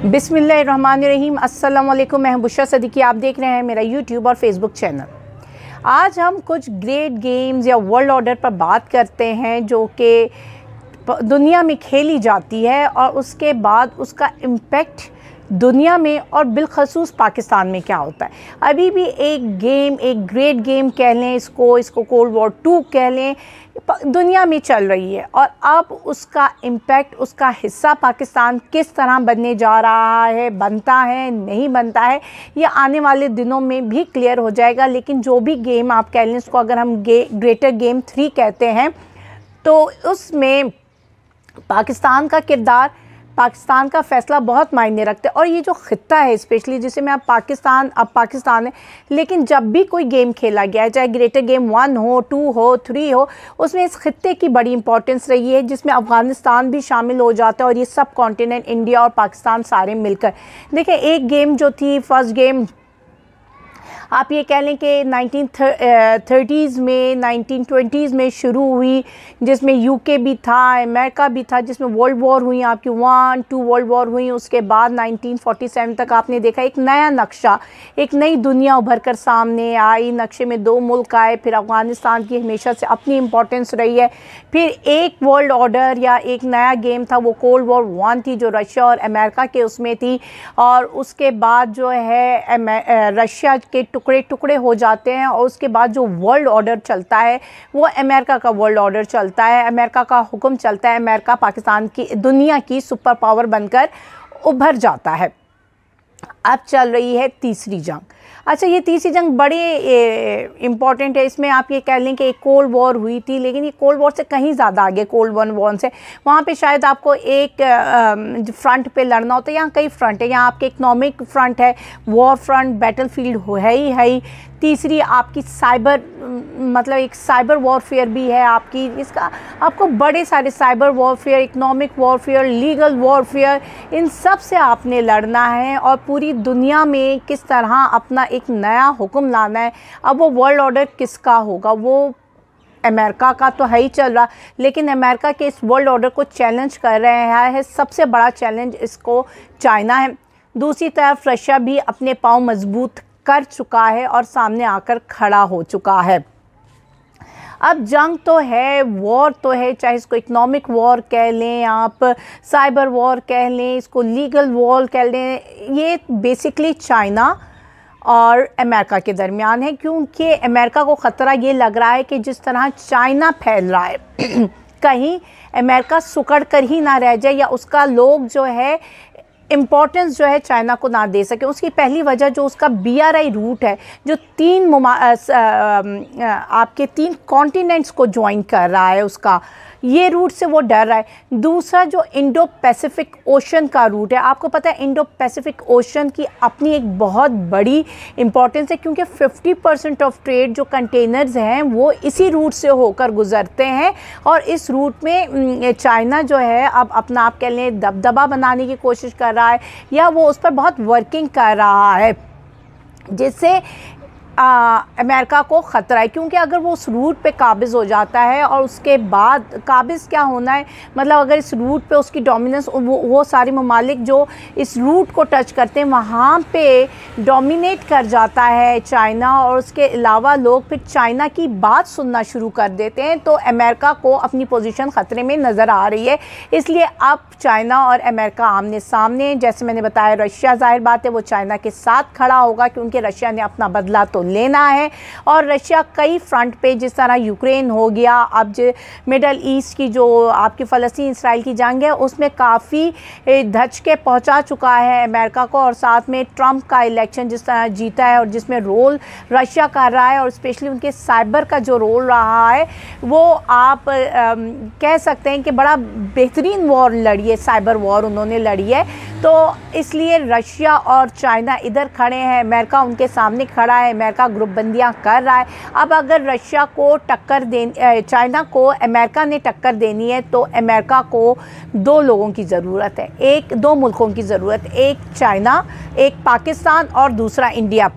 बिस्मिल्लाहिर्रहमानिर्रहीम। अस्सलाम वालेकुम। मैं बुशरा सदीकी, आप देख रहे हैं मेरा यूट्यूब और फेसबुक चैनल। आज हम कुछ ग्रेट गेम्स या वर्ल्ड ऑर्डर पर बात करते हैं जो कि दुनिया में खेली जाती है और उसके बाद उसका इम्पेक्ट दुनिया में और बिलखसूस पाकिस्तान में क्या होता है। अभी भी एक ग्रेट गेम कह लें, इसको कोल्ड वॉर 2 कह लें, दुनिया में चल रही है और अब उसका इम्पैक्ट, उसका हिस्सा पाकिस्तान किस तरह बनने जा रहा है, बनता है नहीं बनता है, ये आने वाले दिनों में भी क्लियर हो जाएगा। लेकिन जो भी गेम आप कह लें, इसको अगर हम ग्रेटर गेम 3 कहते हैं तो उसमें पाकिस्तान का किरदार, पाकिस्तान का फ़ैसला बहुत मायने रखते हैं। और ये जो ख़ित्ता है स्पेशली, जिसे मैं अब पाकिस्तान है, लेकिन जब भी कोई गेम खेला गया है, चाहे ग्रेटर गेम 1 हो, 2 हो, 3 हो, उसमें इस ख़ित्ते की बड़ी इंपॉर्टेंस रही है, जिसमें अफ़गानिस्तान भी शामिल हो जाता है और ये सब कॉन्टिनेंट, इंडिया और पाकिस्तान सारे मिलकर। देखिए, एक गेम जो थी, फर्स्ट गेम आप ये कह लें कि 1930s में, 1920s में शुरू हुई, जिसमें यूके भी था, अमेरिका भी था, जिसमें वर्ल्ड वॉर हुई, आपकी 1-2 वर्ल्ड वॉर हुई। उसके बाद 1947 तक आपने देखा एक नया नक्शा, एक नई दुनिया उभर कर सामने आई। नक्शे में 2 मुल्क आए, फिर अफ़गानिस्तान की हमेशा से अपनी इम्पोर्टेंस रही है। फिर एक वर्ल्ड ऑर्डर या एक नया गेम था, वो कोल्ड वॉर 1 थी, जो रशिया और अमेरिका के उसमें थी। और उसके बाद जो है रशिया के टुकड़े टुकड़े हो जाते हैं और उसके बाद जो वर्ल्ड ऑर्डर चलता है वो अमेरिका का वर्ल्ड ऑर्डर चलता है, अमेरिका का हुक्म चलता है। अमेरिका पाकिस्तान की, दुनिया की सुपर पावर बनकर उभर जाता है। अब चल रही है तीसरी जंग। अच्छा, ये तीसरी जंग बड़ी इम्पॉर्टेंट है। इसमें आप ये कह लें कि एक कोल्ड वॉर हुई थी, लेकिन ये कोल्ड वॉर से कहीं ज़्यादा आगे, कोल्ड वॉर से वहाँ पे शायद आपको एक फ्रंट पे लड़ना होता है। यहाँ कई फ्रंट है, यहाँ आपके इकनॉमिक फ्रंट है, वॉर फ्रंट, बैटलफील्ड है ही। तीसरी आपकी साइबर, मतलब एक साइबर वॉरफेयर भी है आपकी, इसका आपको बड़े सारे cyber warfare, economic warfare, legal warfare, इन सब से आपने लड़ना है और पूरी दुनिया में किस तरह अपना एक नया हुक्म लाना है। अब वो वर्ल्ड ऑर्डर किसका होगा? वो अमेरिका का तो है ही चल रहा, लेकिन अमेरिका के इस वर्ल्ड ऑर्डर को चैलेंज कर रहे हैं, सबसे बड़ा चैलेंज इसको चाइना है। दूसरी तरफ रशिया भी अपने पाँव मजबूत कर चुका है और सामने आकर खड़ा हो चुका है। अब जंग तो है, वॉर तो है, चाहे इसको इकोनॉमिक वॉर कह लें, आप साइबर वॉर कह लें, इसको लीगल वॉर कह लें, ये बेसिकली चाइना और अमेरिका के दरमियान है। क्योंकि अमेरिका को ख़तरा ये लग रहा है कि जिस तरह चाइना फैल रहा है कहीं अमेरिका सुकड़ कर ही ना रह जाए या उसका लोग जो है इम्पॉर्टेंस जो है चाइना को ना दे सके। उसकी पहली वजह जो उसका BRI रूट है, जो आपके 3 कॉन्टिनेंट्स को ज्वाइन कर रहा है, उसका ये रूट से वो डर रहा है। दूसरा जो इंडो पैसिफिक ओशन का रूट है, आपको पता है इंडो पैसिफिक ओशन की अपनी एक बहुत बड़ी इम्पॉर्टेंस है, क्योंकि 50% ऑफ ट्रेड जो कंटेनर्स हैं वो इसी रूट से होकर गुज़रते हैं। और इस रूट में चाइना जो है अब अपना, आप कह लें, दबदबा बनाने की कोशिश कर रहा है या वो उस पर बहुत वर्किंग कर रहा है, जिससे अमेरिका को ख़तरा है। क्योंकि अगर वो उस रूट पे काबिज़ हो जाता है और उसके बाद काबिज़ क्या होना है, मतलब अगर इस रूट पे उसकी डोमिनेंस, वो सारे ममालिक जो इस रूट को टच करते हैं वहाँ पे डोमिनेट कर जाता है चाइना, और उसके अलावा लोग फिर चाइना की बात सुनना शुरू कर देते हैं, तो अमेरिका को अपनी पोजीशन ख़तरे में नज़र आ रही है। इसलिए अब चाइना और अमेरिका आमने सामने। जैसे मैंने बताया, रशिया ज़ाहिर बात है वो चाइना के साथ खड़ा होगा, क्योंकि रशिया ने अपना बदला तो लेना है। और रशिया कई फ्रंट पे, जिस तरह यूक्रेन हो गया, अब जो मिडल ईस्ट की जो आपकी फ़लस्तीन इसराइल की जंग है, उसमें काफ़ी धचके पहुंचा चुका है अमेरिका को। और साथ में ट्रंप का इलेक्शन जिस तरह जीता है और जिसमें रोल रशिया कर रहा है, और स्पेशली उनके साइबर का जो रोल रहा है, वो आप कह सकते हैं कि बड़ा बेहतरीन वॉर लड़ी है, साइबर वॉर उन्होंने लड़ी है। तो इसलिए रशिया और चाइना इधर खड़े हैं, अमेरिका उनके सामने खड़ा है, अमेरिका ग्रुप बंदियाँ कर रहा है। अब अगर रशिया को टक्कर चाइना को अमेरिका ने टक्कर देनी है, तो अमेरिका को 2 लोगों की ज़रूरत है, 2 मुल्कों की ज़रूरत, एक चाइना, एक पाकिस्तान और दूसरा इंडिया।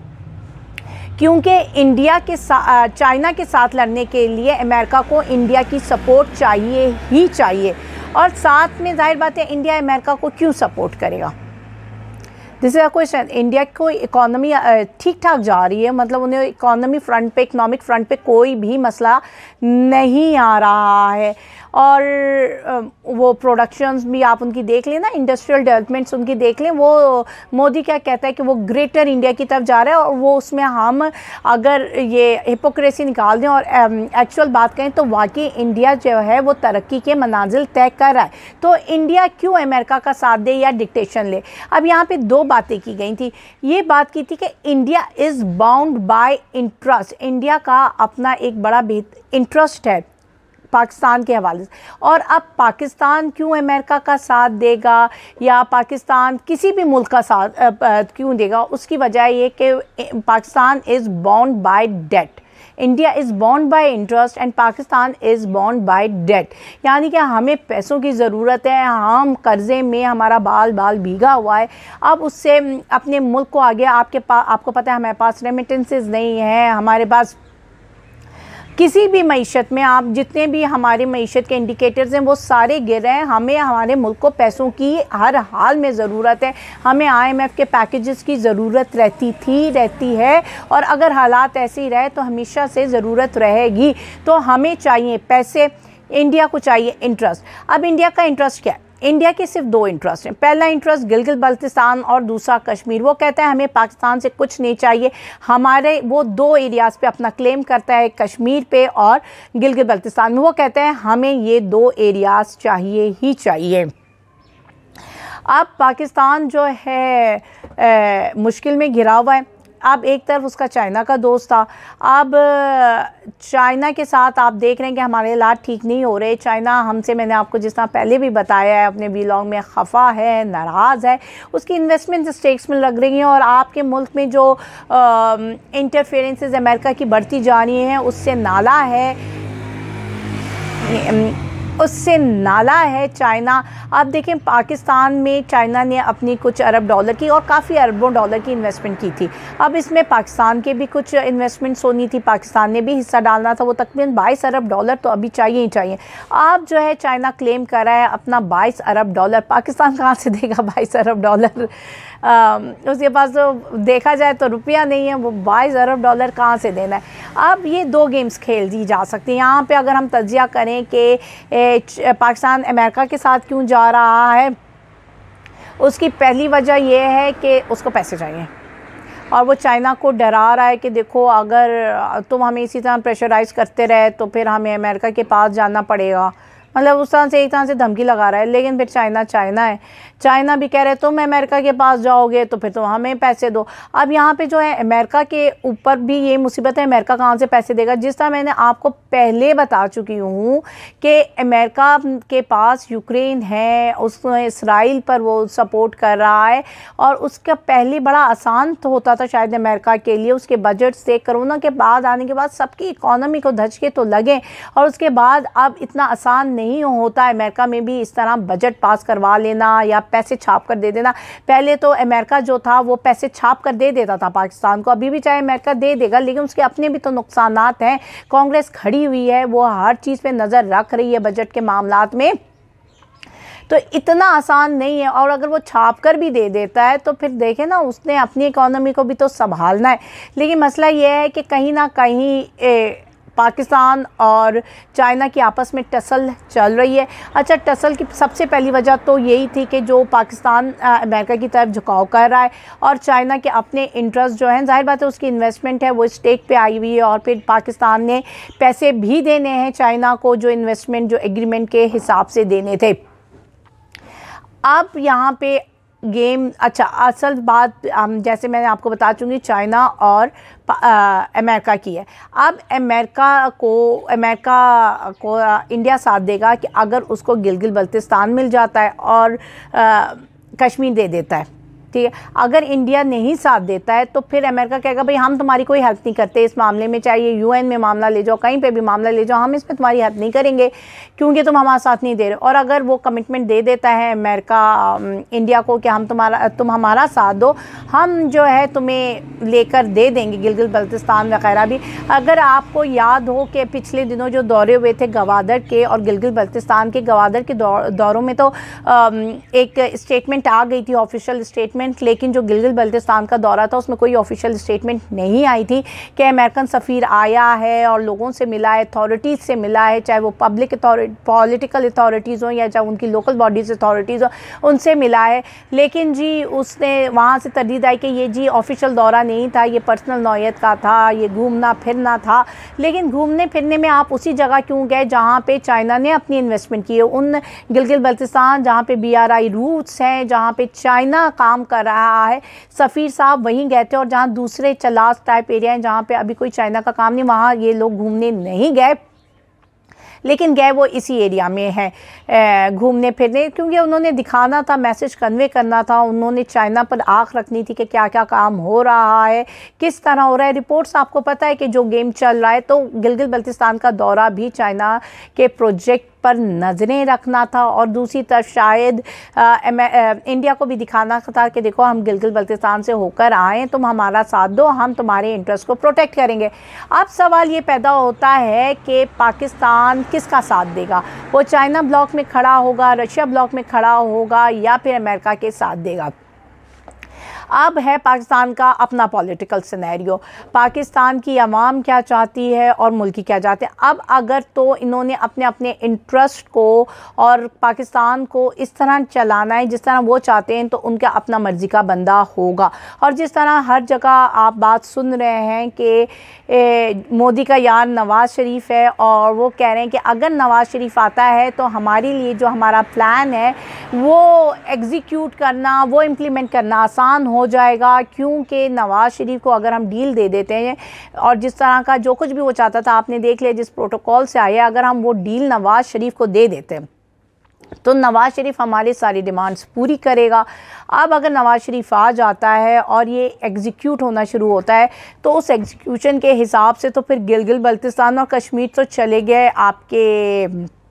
क्योंकि इंडिया के चाइना के साथ लड़ने के लिए अमेरिका को इंडिया की सपोर्ट चाहिए ही चाहिए। और साथ में जाहिर बात है इंडिया अमेरिका को क्यों सपोर्ट करेगा, this is a question. India को इकोनॉमी ठीक ठाक जा रही है, मतलब उन्हें इकोनॉमिक फ्रंट पे कोई भी मसला नहीं आ रहा है, और वो प्रोडक्शंस भी आप उनकी देख लें ना, इंडस्ट्रियल डेवलपमेंट्स उनकी देख लें। वो मोदी क्या कहता है कि वो ग्रेटर इंडिया की तरफ जा रहा है, और वो उसमें हम अगर ये हिपोक्रेसी निकाल दें और एक्चुअल बात करें तो वाकई इंडिया जो है वो तरक्की के मनाजिल तय कर रहा है। तो इंडिया क्यों अमेरिका का साथ दे या डिक्टेशन ले? अब यहाँ पे दो बातें की गई थी। ये बात की थी कि India is bound by interest, India का अपना एक बड़ा इंटरेस्ट है पाकिस्तान के हवाले से, और अब पाकिस्तान क्यों अमेरिका का साथ देगा या पाकिस्तान किसी भी मुल्क का साथ क्यों देगा? उसकी वजह ये कि Pakistan is bound by debt, India is bound by interest and Pakistan is bound by debt. यानी कि हमें पैसों की ज़रूरत है, हम कर्ज़े में हमारा बाल बाल भीगा हुआ है। अब उससे अपने मुल्क को आगे आपको पता है हमारे पास रेमिटेंसेस नहीं है, हमारे पास किसी भी मईशत में आप जितने भी हमारी मईशत के इंडिकेटर्स हैं वो सारे गिर रहे हैं। हमें हमारे मुल्क को पैसों की हर हाल में ज़रूरत है, हमें IMF के पैकेजेस की ज़रूरत रहती है, और अगर हालात ऐसे ही रहे तो हमेशा से ज़रूरत रहेगी। तो हमें चाहिए पैसे, इंडिया को चाहिए इंटरेस्ट। अब इंडिया का इंटरेस्ट क्या है? इंडिया के सिर्फ दो इंटरेस्ट हैं। पहला इंटरेस्ट गिलगित बल्तिस्तान और दूसरा कश्मीर। वो कहता है हमें पाकिस्तान से कुछ नहीं चाहिए, हमारे वो दो एरियाज़ पे अपना क्लेम करता है, कश्मीर पे और गिलगित बल्तिस्तान में। वो कहता है हमें ये दो एरियाज़ चाहिए ही चाहिए। अब पाकिस्तान जो है मुश्किल में घिरा हुआ है। अब एक तरफ उसका चाइना का दोस्त था, अब चाइना के साथ आप देख रहे हैं कि हमारे हालात ठीक नहीं हो रहे। चाइना हमसे, मैंने आपको जिस तरह पहले भी बताया है अपने व्लॉग में, खफा है, नाराज़ है, उसकी इन्वेस्टमेंट स्टेक्स में लग रही हैं, और आपके मुल्क में जो इंटरफेरेंसेस अमेरिका की बढ़ती जा रही हैं उससे नाला है चाइना। आप देखें पाकिस्तान में चाइना ने अपनी कुछ अरब डॉलर की और काफ़ी अरबों डॉलर की इन्वेस्टमेंट की थी। अब इसमें पाकिस्तान के भी कुछ इन्वेस्टमेंट्स होनी थी, पाकिस्तान ने भी हिस्सा डालना था, वो तकरीबन 22 अरब डॉलर तो अभी चाहिए ही चाहिए। अब जो है चाइना क्लेम कर रहा है अपना 22 अरब डॉलर, पाकिस्तान कहाँ से देगा 22 अरब डॉलर? उसके पास तो देखा जाए तो रुपया नहीं है, वो 22 अरब डॉलर कहाँ से देना है? अब ये दो गेम्स खेल दी जा सकती हैं। यहाँ पे अगर हम तज्जिया करें कि पाकिस्तान अमेरिका के साथ क्यों जा रहा है, उसकी पहली वजह यह है कि उसको पैसे चाहिए, और वो चाइना को डरा रहा है कि देखो अगर तुम हमें इसी तरह प्रेशराइज करते रहे तो फिर हमें अमेरिका के पास जाना पड़ेगा। मतलब उस तरह से एक तरह से धमकी लगा रहा है। लेकिन फिर चाइना है, चाइना भी कह रहे तुम अमेरिका के पास जाओगे तो फिर तुम हमें पैसे दो। अब यहाँ पे जो है अमेरिका के ऊपर भी ये मुसीबत है, अमेरिका कहाँ से पैसे देगा? जिस तरह मैंने आपको पहले बता चुकी हूँ कि अमेरिका के पास यूक्रेन है, उसको इसराइल पर वो सपोर्ट कर रहा है, और उसका पहले बड़ा आसान तो होता था शायद अमेरिका के लिए, उसके बजट से कोरोना के बाद आने के बाद सबकी इकॉनमी को धचके तो लगे, और उसके बाद अब इतना आसान नहीं होता अमेरिका में भी इस तरह बजट पास करवा लेना या पैसे छाप कर दे देना। पहले तो अमेरिका जो था वो पैसे छाप कर दे देता था पाकिस्तान को, अभी भी चाहे अमेरिका दे देगा, लेकिन उसके अपने भी तो नुकसानात हैं। कांग्रेस खड़ी हुई है, वो हर चीज़ पे नज़र रख रही है बजट के मामलात में, तो इतना आसान नहीं है। और अगर वो छाप कर भी दे देता है तो फिर देखें ना, उसने अपनी इकोनॉमी को भी तो संभालना है। लेकिन मसला ये है कि कहीं ना कहीं पाकिस्तान और चाइना की आपस में टसल चल रही है। अच्छा, टसल की सबसे पहली वजह तो यही थी कि जो पाकिस्तान अमेरिका की तरफ झुकाव कर रहा है, और चाइना के अपने इंटरेस्ट जो हैं, जाहिर बात है उसकी इन्वेस्टमेंट है वो स्टेक पे आई हुई है, और फिर पाकिस्तान ने पैसे भी देने हैं चाइना को, जो इन्वेस्टमेंट जो एग्रीमेंट के हिसाब से देने थे। अब यहाँ पे गेम, अच्छा असल बात जैसे मैंने आपको बता चुकी चाइना और अमेरिका की है। अब अमेरिका को इंडिया साथ देगा कि अगर उसको गिलगित बल्तिस्तान मिल जाता है और कश्मीर दे देता है, ठीक है। अगर इंडिया नहीं साथ देता है तो फिर अमेरिका कहेगा भाई हम तुम्हारी कोई हेल्प नहीं करते इस मामले में, चाहे UN में मामला ले जाओ, कहीं पे भी मामला ले जाओ, हम इसमें तुम्हारी हेल्प नहीं करेंगे क्योंकि तुम हमारा साथ नहीं दे रहे। और अगर वो कमिटमेंट दे देता है अमेरिका इंडिया को कि तुम हमारा साथ दो, हम जो है तुम्हें लेकर दे देंगे गिलगित बल्तिस्तान वगैरह भी। अगर आपको याद हो कि पिछले दिनों जो दौरे हुए थे गवादर के और गिलगित बल्तिस्तान के, गवादर के दौरों में तो एक स्टेटमेंट आ गई थी, ऑफिशियल स्टेटमेंट स्टेटमेंट, लेकिन जो गिलगित बल्तिस्तान का दौरा था उसमें कोई ऑफिशियल स्टेटमेंट नहीं आई थी कि अमेरिकन सफ़ीर आया है और लोगों से मिला है, अथॉरिटीज़ से मिला है, चाहे वो पब्लिक पॉलिटिकल अथॉरिटीज़ हों या चाहे उनकी लोकल बॉडीज़ अथॉरिटीज़ हों, उनसे मिला है। लेकिन जी उसने वहाँ से तरदीद आई कि ये जी ऑफिशियल दौरा नहीं था, ये पर्सनल नौयत का था, ये घूमना फिरना था। लेकिन घूमने फिरने में आप उसी जगह क्यों गए जहाँ पे चाइना ने अपनी इन्वेस्टमेंट की है? उन गिलगित बल्तिस्तान जहाँ पे BRI रूट्स हैं, जहाँ पे चाइना काम कर रहा है, सफ़ीर साहब वहीं गए थे। और जहाँ दूसरे चलास टाइप एरिया हैं जहाँ पे अभी कोई चाइना का काम नहीं, वहाँ ये लोग घूमने नहीं गए, लेकिन गए वो इसी एरिया में है घूमने फिरने, क्योंकि उन्होंने दिखाना था, मैसेज कन्वे करना था। उन्होंने चाइना पर आँख रखनी थी कि क्या क्या काम हो रहा है, किस तरह हो रहा है। रिपोर्ट्स आपको पता है कि जो गेम चल रहा है, तो गिलगित बल्तिस्तान का दौरा भी चाइना के प्रोजेक्ट पर नज़रें रखना था और दूसरी तरफ शायद इंडिया को भी दिखाना था कि देखो हम गिलगित बल्तिस्तान से होकर आए, तुम हमारा साथ दो, हम तुम्हारे इंटरेस्ट को प्रोटेक्ट करेंगे। अब सवाल ये पैदा होता है कि पाकिस्तान किसका साथ देगा? वो चाइना ब्लॉक में खड़ा होगा, रशिया ब्लॉक में खड़ा होगा, या फिर अमेरिका के साथ देगा? अब है पाकिस्तान का अपना पॉलिटिकल सिनेरियो, पाकिस्तान की आवाम क्या चाहती है और मुल्क क्या चाहते हैं। अब अगर तो इन्होंने अपने अपने इंटरेस्ट को और पाकिस्तान को इस तरह चलाना है जिस तरह वो चाहते हैं, तो उनका अपना मर्ज़ी का बंदा होगा। और जिस तरह हर जगह आप बात सुन रहे हैं कि मोदी का यार नवाज़ शरीफ है और वो कह रहे हैं कि अगर नवाज़ शरीफ आता है तो हमारे लिए जो हमारा प्लान है वो एग्जीक्यूट करना, वो इम्प्लीमेंट करना आसान हो जाएगा, क्योंकि नवाज़ शरीफ को अगर हम डील दे देते हैं और जिस तरह का जो कुछ भी वो चाहता था, आपने देख लिया जिस प्रोटोकॉल से आया, अगर हम वो डील नवाज़ शरीफ को दे देते हैं तो नवाज़ शरीफ हमारी सारी डिमांड्स पूरी करेगा। अब अगर नवाज़ शरीफ आ जाता है और ये एग्जीक्यूट होना शुरू होता है, तो उस एग्जीक्यूशन के हिसाब से तो फिर गिलगित बल्तिस्तान और कश्मीर तो चले गए आपके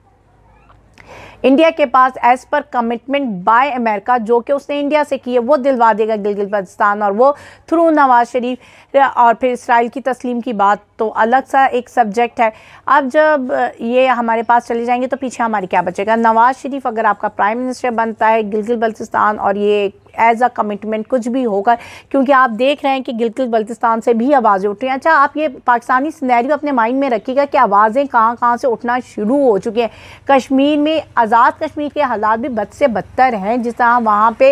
इंडिया के पास as per commitment by America, जो कि उसने इंडिया से की है, वो दिलवा देगा गिलगित बल्तिस्तान, और वो थ्रू नवाज़ शरीफ। और फिर इसराइल की तस्लीम की बात तो अलग सा एक सब्जेक्ट है। अब जब ये हमारे पास चले जाएंगे तो पीछे हमारे क्या बचेगा? नवाज़ शरीफ अगर आपका प्राइम मिनिस्टर बनता है, गिलगित बल्तिस्तान और ये एज़ अ कमिटमेंट कुछ भी होगा, क्योंकि आप देख रहे हैं कि गिलगित बल्तिस्तान से भी आवाज़ें उठ रही हैं। अच्छा, आप ये पाकिस्तानी सिनेरियो अपने माइंड में रखिएगा कि आवाज़ें कहाँ कहाँ से उठना शुरू हो चुकी हैं। कश्मीर में, आज़ाद कश्मीर के हालात भी बद से बदतर हैं, जिस तरह वहाँ पे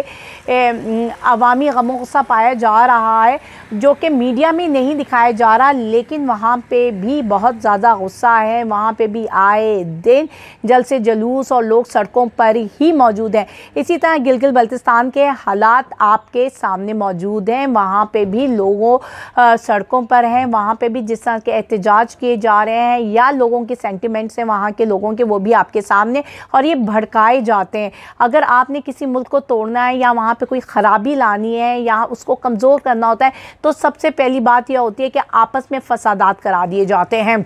अवामी गमो गुस्सा पाया जा रहा है, जो कि मीडिया में नहीं दिखाया जा रहा, लेकिन वहाँ पे भी बहुत ज़्यादा गुस्सा है। वहाँ पे भी आए दिन जल से जुलूस और लोग सड़कों पर ही मौजूद हैं। इसी तरह गिलगित बल्तिस्तान के हालात आपके सामने मौजूद हैं, वहाँ पे भी लोगों सड़कों पर हैं, वहाँ पे भी जिस तरह के एहतजाज किए जा रहे हैं या लोगों के सेंटिमेंट्स हैं वहाँ के लोगों के, वो भी आपके सामने, और ये भड़काए जाते हैं। अगर आपने किसी मुल्क को तोड़ना है या वहाँ पे कोई ख़राबी लानी है या उसको कमज़ोर करना होता है, तो सबसे पहली बात यह होती है कि आपस में फसादात करा दिए जाते हैं।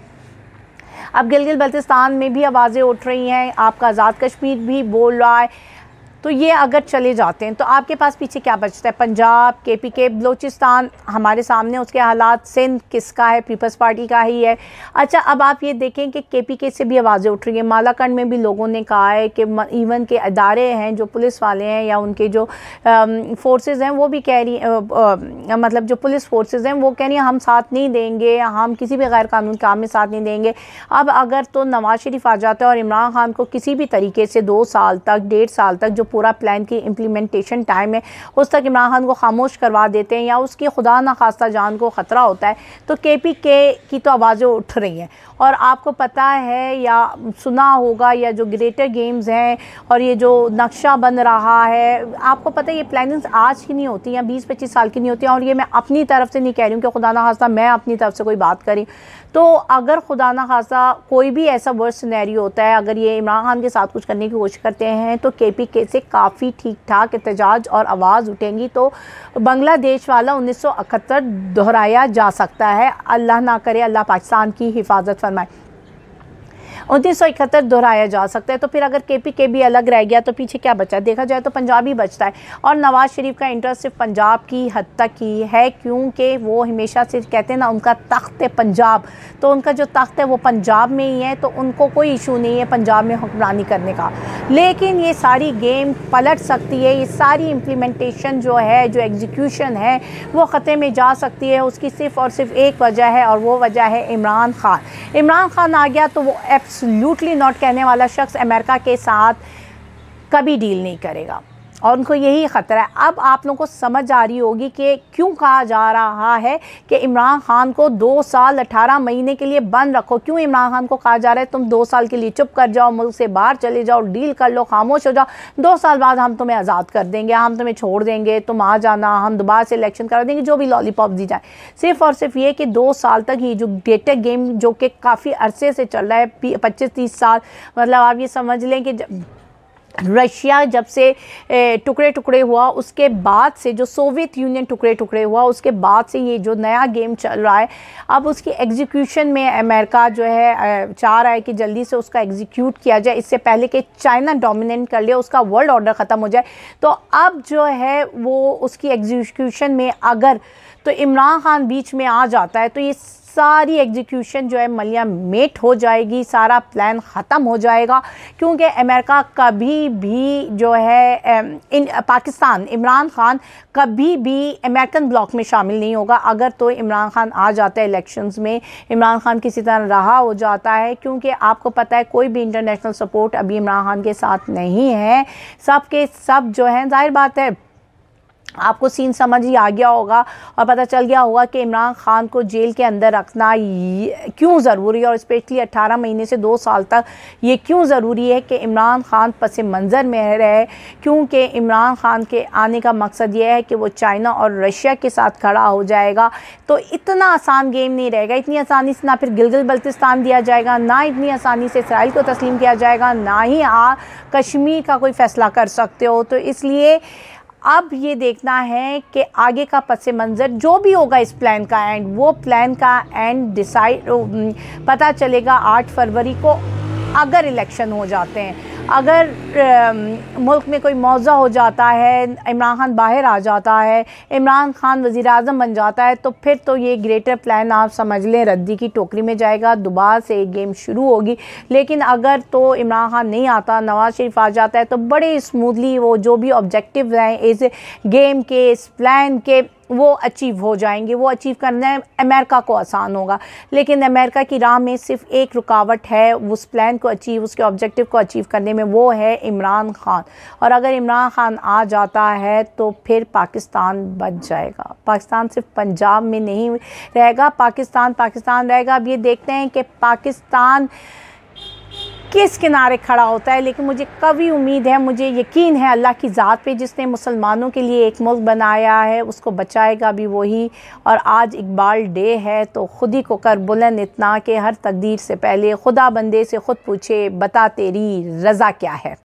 अब गिलगित बल्तिस्तान में भी आवाज़ें उठ रही हैं, आपका आज़ाद कश्मीर भी बोल रहा है, तो ये अगर चले जाते हैं तो आपके पास पीछे क्या बचता है? पंजाब, KPK, बलूचिस्तान हमारे सामने, उसके हालात, सिंध किसका है? पीपल्स पार्टी का ही है। अच्छा, अब आप ये देखें कि KPK से भी आवाज़ें उठ रही हैं। मालाकंड में भी लोगों ने कहा है कि इवन के अदारे हैं, जो पुलिस वाले हैं या उनके जो फोर्सेस हैं, वो भी कह रही मतलब जो पुलिस फोर्सेस हैं वो कह रही हैं हम साथ नहीं देंगे, हम किसी भी गैर कानून काम में साथ नहीं देंगे। अब अगर तो नवाज़ शरीफ आ जाता है और इमरान खान को किसी भी तरीके से 2 साल तक, 1.5 साल तक जो पूरा प्लान की इम्प्लीमेंटेशन टाइम है उस तक इमरान खान को खामोश करवा देते हैं या उसकी खुदा ना खास्ता जान को ख़तरा होता है, तो KPK की तो आवाज़ें उठ रही हैं। और आपको पता है या सुना होगा, या जो ग्रेटर गेम्स हैं और ये जो नक्शा बन रहा है, आपको पता है ये प्लानिंग्स आज की नहीं होती हैं, 20-25 साल की नहीं होती हैं। और ये मैं अपनी तरफ से नहीं कह रही हूँ कि खुदा ना खास्ता मैं अपनी तरफ से कोई बात करी, तो अगर खुदा ना खास्ता कोई भी ऐसा वर्स्ट सिनेरियो होता है, अगर ये इमरान खान के साथ कुछ करने की कोशिश करते हैं, तो KPK से काफ़ी ठीक ठाक एहतजाज और आवाज़ उठेंगी, तो बांग्लादेश वाला 1971 दोहराया जा सकता है। अल्लाह ना करे, अल्लाह पाकिस्तान की हिफाजत फरमाए। 1971 दोहराया जा सकता है। तो फिर अगर KPKB अलग रह गया तो पीछे क्या बचा? देखा जाए तो पंजाब ही बचता है। और नवाज़ शरीफ का इंटरेस्ट सिर्फ पंजाब की हद तक ही है, क्योंकि वो हमेशा से कहते हैं ना, उनका तख्त है पंजाब, तो उनका जो तख्त है वो पंजाब में ही है, तो उनको कोई इशू नहीं है पंजाब में हुक्मरानी करने का। लेकिन ये सारी गेम पलट सकती है, ये सारी इम्प्लीमेंटेशन जो है, जो एग्जीक्यूशन है, वो ख़तरे में जा सकती है। उसकी सिर्फ़ और सिर्फ एक वजह है, और वो वजह है इमरान खान। इमरान खान आ गया तो वो एब्सोल्युटली नॉट कहने वाला शख्स अमेरिका के साथ कभी डील नहीं करेगा, और उनको यही ख़तरा है। अब आप लोगों को समझ आ रही होगी कि क्यों कहा जा रहा है कि इमरान खान को 2 साल 18 महीने के लिए बंद रखो। क्यों इमरान खान को कहा जा रहा है तुम 2 साल के लिए चुप कर जाओ, मुल्क से बाहर चले जाओ, डील कर लो, खामोश हो जाओ, 2 साल बाद हम तुम्हें आज़ाद कर देंगे, हम तुम्हें छोड़ देंगे, तुम आ जाना, हम दोबारा से इलेक्शन करा देंगे, जो भी लॉलीपॉप दी जाए। सिर्फ और सिर्फ ये कि 2 साल तक ये जो ग्रेटर गेम जो कि काफ़ी अरसे से चल रहा है, 25-30 साल, मतलब आप ये समझ लें कि रशिया जब से टुकड़े टुकड़े हुआ, उसके बाद से जो सोवियत यूनियन टुकड़े टुकड़े हुआ, उसके बाद से ये जो नया गेम चल रहा है, अब उसकी एग्जीक्यूशन में अमेरिका जो है चाह रहा है कि जल्दी से उसका एग्जीक्यूट किया जाए, इससे पहले कि चाइना डोमिनेट कर ले, उसका वर्ल्ड ऑर्डर ख़त्म हो जाए। तो अब जो है वो उसकी एग्जीक्यूशन में अगर तो इमरान खान बीच में आ जाता है तो ये सारी एग्जीक्यूशन जो है मलिया मेट हो जाएगी, सारा प्लान ख़त्म हो जाएगा। क्योंकि अमेरिका कभी भी जो है पाकिस्तान, इमरान खान कभी भी अमेरिकन ब्लॉक में शामिल नहीं होगा। अगर तो इमरान खान आ जाता है इलेक्शंस में, इमरान खान किसी तरह रहा हो जाता है, क्योंकि आपको पता है कोई भी इंटरनेशनल सपोर्ट अभी इमरान खान के साथ नहीं है, सब के सब जो है, जाहिर बात है आपको सीन समझ ही आ गया होगा और पता चल गया होगा कि इमरान खान को जेल के अंदर रखना क्यों ज़रूरी है, और स्पेशली 18 महीने से 2 साल तक ये क्यों ज़रूरी है कि इमरान खान पस मंज़र में रहे। क्योंकि इमरान खान के आने का मकसद ये है कि वो चाइना और रशिया के साथ खड़ा हो जाएगा। तो इतना आसान गेम नहीं रहेगा, इतनी आसानी से ना फिर गिलगित बल्तिस्तान दिया जाएगा, ना इतनी आसानी से इसराइल को तस्लीम किया जाएगा, ना ही आप कश्मीर का कोई फ़ैसला कर सकते हो। तो इसलिए अब ये देखना है कि आगे का पस मंज़र जो भी होगा इस प्लान का एंड, वो प्लान का एंड डिसाइड पता चलेगा 8 फरवरी को, अगर इलेक्शन हो जाते हैं। अगर मुल्क में कोई मौज़ा हो जाता है, इमरान खान बाहर आ जाता है, इमरान खान वज़ीर आज़म बन जाता है, तो फिर तो ये ग्रेटर प्लान आप समझ लें रद्दी की टोकरी में जाएगा, दोबारा से एक गेम शुरू होगी। लेकिन अगर तो इमरान खान नहीं आता, नवाज़ शरीफ आ जाता है, तो बड़े स्मूथली वो जो भी ऑब्जेक्टिव हैं इस गेम के, इस प्लान के, वो अचीव हो जाएंगे। वो अचीव करना अमेरिका को आसान होगा, लेकिन अमेरिका की राह में सिर्फ एक रुकावट है उस प्लान को अचीव, उसके ऑब्जेक्टिव को अचीव करने में, वो है इमरान खान। और अगर इमरान खान आ जाता है तो फिर पाकिस्तान बच जाएगा। पाकिस्तान सिर्फ पंजाब में नहीं रहेगा, पाकिस्तान रहेगा। अब ये देखते हैं कि पाकिस्तान किस किनारे खड़ा होता है। लेकिन मुझे कभी उम्मीद है, मुझे यकीन है अल्लाह की ज़ात पे, जिसने मुसलमानों के लिए एक मुल्क बनाया है उसको बचाएगा भी वही। और आज इकबाल डे है, तो खुद ही को कर बुलंद इतना कि हर तकदीर से पहले खुदा बंदे से ख़ुद पूछे, बता तेरी रज़ा क्या है।